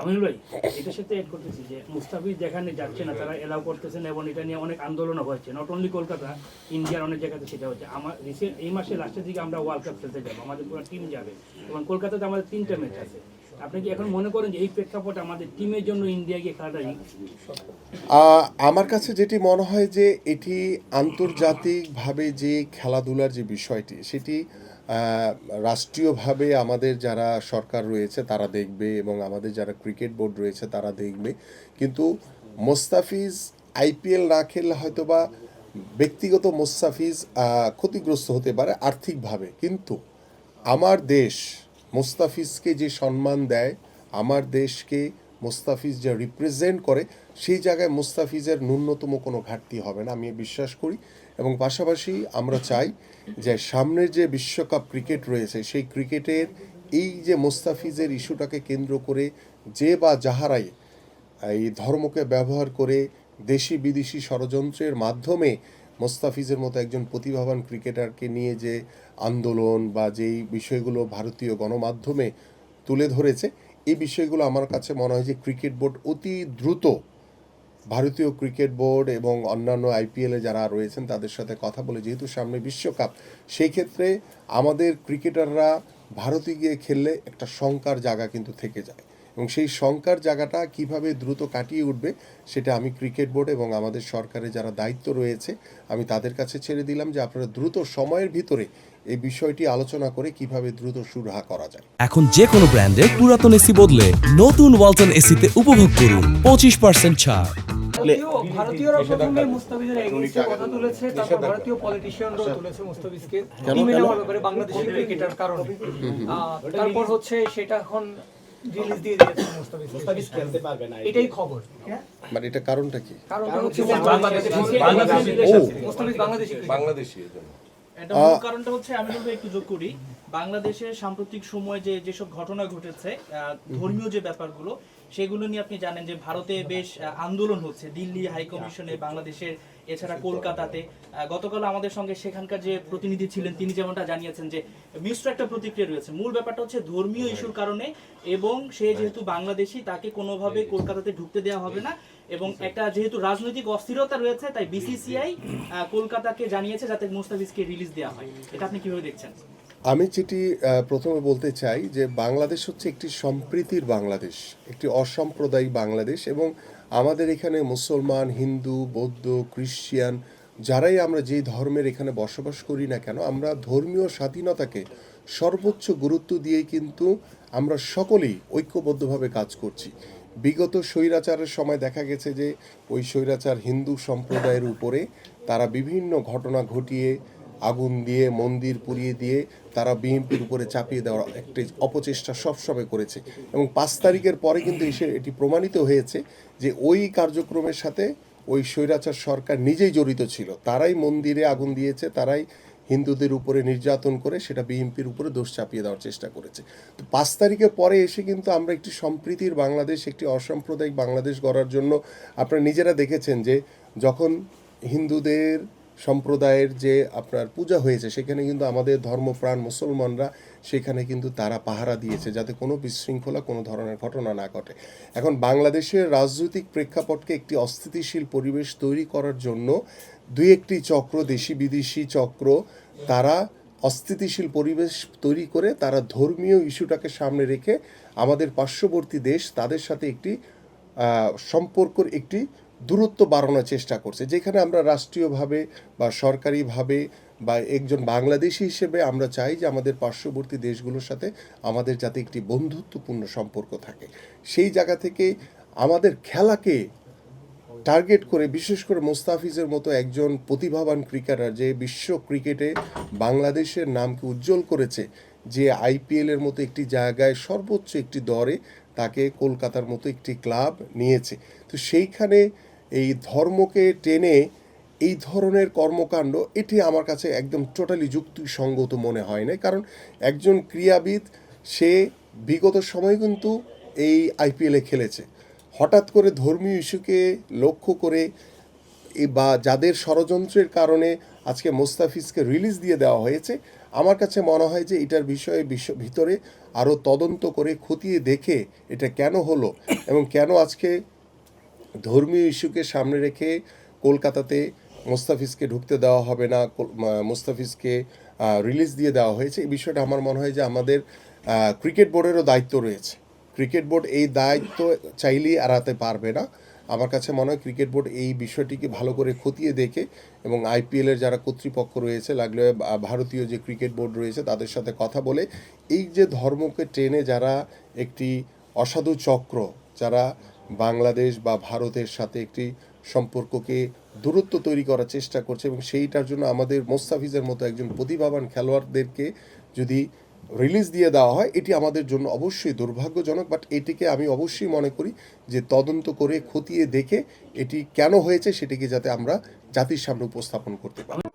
আমিনুল ভাই, এটার সাথে এড করতেছি যে মুস্তাফিজ যেখানে যাচ্ছে না তারা এলাও করতেছেন এবং এটা নিয়ে অনেক আন্দোলনও হয়েছে, নট অনলি কলকাতা, ইন্ডিয়ার অনেক জায়গাতে সেটা হচ্ছে। আমার রিসেন্ট এই মাসে লাস্টের দিকে আমরা ওয়ার্ল্ড কাপ খেলতে যাবো, আমাদের পুরো টিম যাবে এবং কলকাতাতে আমাদের 3টা ম্যাচ আছে। আপনি কি এখন মনে করেন যে এই প্রেক্ষাপটে আমাদের টিমের জন্য ইন্ডিয়া গিয়ে খেলাটা আমার কাছে যেটি মনে হয় যে এটি আন্তর্জাতিকভাবে যে খেলাধুলার যে বিষয়টি সেটি রাষ্ট্রীয়ভাবে আমাদের যারা সরকার রয়েছে তারা দেখবে এবং আমাদের যারা ক্রিকেট বোর্ড রয়েছে তারা দেখবে, কিন্তু মোস্তাফিজ আইপিএল না খেললে হয়তো বা ব্যক্তিগত মোস্তাফিজ ক্ষতিগ্রস্ত হতে পারে আর্থিকভাবে, কিন্তু আমার দেশ মোস্তাফিজকে যে সম্মান দেয়, আমার দেশকে মোস্তাফিজ যা রিপ্রেজেন্ট করে, সেই জায়গায় মোস্তাফিজের ন্যূনতম কোনো ঘাটতি হবে না আমি বিশ্বাস করি। এবং পাশাপাশি আমরা চাই যে সামনের যে বিশ্বকাপ ক্রিকেট রয়েছে সেই ক্রিকেটের এই যে মোস্তাফিজের ইস্যুটাকে কেন্দ্র করে যে বা যাহারাই এই ধর্মকে ব্যবহার করে দেশি বিদেশি ষড়যন্ত্রের মাধ্যমে মোস্তাফিজের মতো একজন প্রতিভাবান ক্রিকেটারকে নিয়ে যে আন্দোলন বা যেই বিষয়গুলো ভারতীয় গণমাধ্যমে তুলে ধরেছে, এই বিষয়গুলো আমার কাছে মনে হয় যে ক্রিকেট বোর্ড অতি দ্রুত, ভারতীয় ক্রিকেট বোর্ড এবং অন্যান্য আইপিএলে যারা রয়েছেন তাদের সাথে কথা বলে, যেহেতু সামনে বিশ্বকাপ, সেই ক্ষেত্রে আমাদের ক্রিকেটাররা ভারতে গিয়ে খেললে একটা শঙ্কার জায়গা কিন্তু থেকে যায় এবং সেই শঙ্কার জায়গাটা কিভাবে দ্রুত কাটিয়ে উঠবে সেটা আমি ক্রিকেট বোর্ড এবং আমাদের সরকারের যারা দায়িত্ব রয়েছে আমি তাদের কাছে ছেড়ে দিলাম যে আপনারা দ্রুত সময়ের ভিতরে এই বিষয়টি আলোচনা করে কিভাবে দ্রুত সুরাহা করা যায়। এখন যে কোনো ব্র্যান্ডের পুরাতন এসি বদলে নতুন ওয়ালটন এসিতে উপভোগ করুন 25% ছাড়। ভারতীয়রা প্রথমে মুস্তাফিজের এগেইনস্টে কথা তুলেছে, তারপর ভারতীয় পলিটিশিয়ানরাও তুলেছে মুস্তাফিজকে টিমে নেওয়ার ব্যাপারে বাংলাদেশি ক্রিকেটার কারণে। তারপর হচ্ছে সেটা এখন রিলিজ দিয়ে দিয়েছে মুস্তাফিজ খেলতে পারবে না, এটাই খবর। মানে এটা কারণটা কি? কারণটা হচ্ছে মুস্তাফিজ বাংলাদেশি এটা মূল কারণটা হচ্ছে, আমি বলবো একটু যোগ করি, বাংলাদেশের সাম্প্রতিক সময়ে যেসব ঘটনা ঘটেছে, ধর্মীয় যে ব্যাপারগুলো সেগুলো নিয়ে আপনি জানেন যে ভারতে বেশ আন্দোলন হচ্ছে, দিল্লি হাই কমিশনে, বাংলাদেশের, এছাড়া কলকাতাতে। গতকাল আমাদের সঙ্গে সেখানকার যে প্রতিনিধি ছিলেন তিনি যেমনটা জানিয়েছেন যে মিশ্র একটা প্রতিক্রিয়া রয়েছে। মূল ব্যাপারটা হচ্ছে ধর্মীয় ইস্যুর কারণে, এবং সে যেহেতু বাংলাদেশি তাকে কোনোভাবে কলকাতাতে ঢুকতে দেওয়া হবে না, এবং একটা যেহেতু রাজনৈতিক অস্থিরতা রয়েছে তাই বিসিসিআই কলকাতাকে জানিয়েছে যাতে মুস্তাফিজকে রিলিজ দেওয়া হয়। এটা আপনি কিভাবে দেখছেন? আমি যেটি প্রথমে বলতে চাই যে বাংলাদেশ হচ্ছে একটি সম্প্রীতির বাংলাদেশ, একটি অসাম্প্রদায়িক বাংলাদেশ, এবং আমাদের এখানে মুসলমান, হিন্দু, বৌদ্ধ, খ্রিস্টান যারাই আমরা যেই ধর্মের এখানে বসবাস করি না কেন, আমরা ধর্মীয় স্বাধীনতাকে সর্বোচ্চ গুরুত্ব দিয়েই কিন্তু আমরা সকলেই ঐক্যবদ্ধভাবে কাজ করছি। বিগত স্বৈরাচারের সময় দেখা গেছে যে ওই স্বৈরাচার হিন্দু সম্প্রদায়ের উপরে তারা বিভিন্ন ঘটনা ঘটিয়ে, আগুন দিয়ে, মন্দির পুড়িয়ে দিয়ে তারা বিএনপির উপরে চাপিয়ে দেওয়ার একটি অপচেষ্টা সবসময় করেছে, এবং 5 তারিখের পরে কিন্তু এটি প্রমাণিত হয়েছে যে ওই কার্যক্রমের সাথে ওই স্বৈরাচার সরকার নিজেই জড়িত ছিল। তারাই মন্দিরে আগুন দিয়েছে, তারাই হিন্দুদের উপরে নির্যাতন করে সেটা বিএনপির উপরে দোষ চাপিয়ে দেওয়ার চেষ্টা করেছে। তো 5 তারিখের পরে এসে কিন্তু আমরা একটি সম্প্রীতির বাংলাদেশ, একটি অসাম্প্রদায়িক বাংলাদেশ গড়ার জন্য আপনারা নিজেরা দেখেছেন যে যখন হিন্দুদের সম্প্রদায়ের যে আপনার পূজা হয়েছে সেখানে কিন্তু আমাদের ধর্মপ্রাণ মুসলমানরা সেখানে কিন্তু তারা পাহারা দিয়েছে যাতে কোনো বিশৃঙ্খলা, কোনো ধরনের ঘটনা না ঘটে। এখন বাংলাদেশের রাজনৈতিক প্রেক্ষাপটকে একটি অস্থিতিশীল পরিবেশ তৈরি করার জন্য দুই একটি চক্র, দেশি বিদেশি চক্র, তারা অস্থিতিশীল পরিবেশ তৈরি করে তারা ধর্মীয় ইস্যুটাকে সামনে রেখে আমাদের পার্শ্ববর্তী দেশ তাদের সাথে একটি সম্পর্কর একটি দূরত্ব বাড়ানোর চেষ্টা করছে, যেখানে আমরা রাষ্ট্রীয়ভাবে বা সরকারিভাবে বা একজন বাংলাদেশি হিসেবে আমরা চাই যে আমাদের পার্শ্ববর্তী দেশগুলোর সাথে আমাদের যাতে একটি বন্ধুত্বপূর্ণ সম্পর্ক থাকে। সেই জায়গা থেকে আমাদের খেলাকে টার্গেট করে, বিশেষ করে মোস্তাফিজের মতো একজন প্রতিভাবান ক্রিকেটার যে বিশ্ব ক্রিকেটে বাংলাদেশের নামকে উজ্জ্বল করেছে, যে আইপিএলের মতো একটি জায়গায় সর্বোচ্চ একটি দরে তাকে কলকাতার মতো একটি ক্লাব নিয়েছে, তো সেইখানে এই ধর্মকে টেনে এই ধরনের কর্মকাণ্ড এটি আমার কাছে একদম টোটালি যুক্তিসঙ্গত মনে হয় না। কারণ একজন ক্রীড়াবিদ সে বিগত সময় কিন্তু এই আইপিএলে খেলেছে, হঠাৎ করে ধর্মীয় ইস্যুকে লক্ষ্য করে বা যাদের ষড়যন্ত্রের কারণে আজকে মোস্তাফিজকে রিলিজ দিয়ে দেওয়া হয়েছে, আমার কাছে মনে হয় যে এটার বিষয়ে ভিতরে আরও তদন্ত করে খতিয়ে দেখে এটা কেন হলো এবং কেন আজকে ধর্মীয় ইস্যুকে সামনে রেখে কলকাতাতে মোস্তাফিজকে ঢুকতে দেওয়া হবে না, মোস্তাফিজকে রিলিজ দিয়ে দেওয়া হয়েছে, এই বিষয়টা আমার মনে হয় যে আমাদের ক্রিকেট বোর্ডেরও দায়িত্ব রয়েছে। ক্রিকেট বোর্ড এই দায়িত্ব চাইলেই এড়াতে পারবে না। আমার কাছে মনে হয় ক্রিকেট বোর্ড এই বিষয়টিকে ভালো করে খতিয়ে দেখে এবং আইপিএলের যারা কর্তৃপক্ষ রয়েছে, লাগলে ভারতীয় যে ক্রিকেট বোর্ড রয়েছে তাদের সাথে কথা বলে এই যে ধর্মকে টেনে যারা একটি অসাধু চক্র, যারা বাংলাদেশ বা ভারতের সাথে একটি সম্পর্ককে দূরত্ব তৈরি করার চেষ্টা করছে এবং সেইটার জন্য আমাদের মোস্তাফিজের মতো একজন প্রতিভাবান খেলোয়াড়দেরকে যদি রিলিজ দিয়ে দেওয়া হয়, এটি আমাদের জন্য অবশ্যই দুর্ভাগ্যজনক। বাট এটিকে আমি অবশ্যই মনে করি যে তদন্ত করে খতিয়ে দেখে এটি কেন হয়েছে সেটিকে যাতে আমরা জাতির সামনে উপস্থাপন করতে পারি।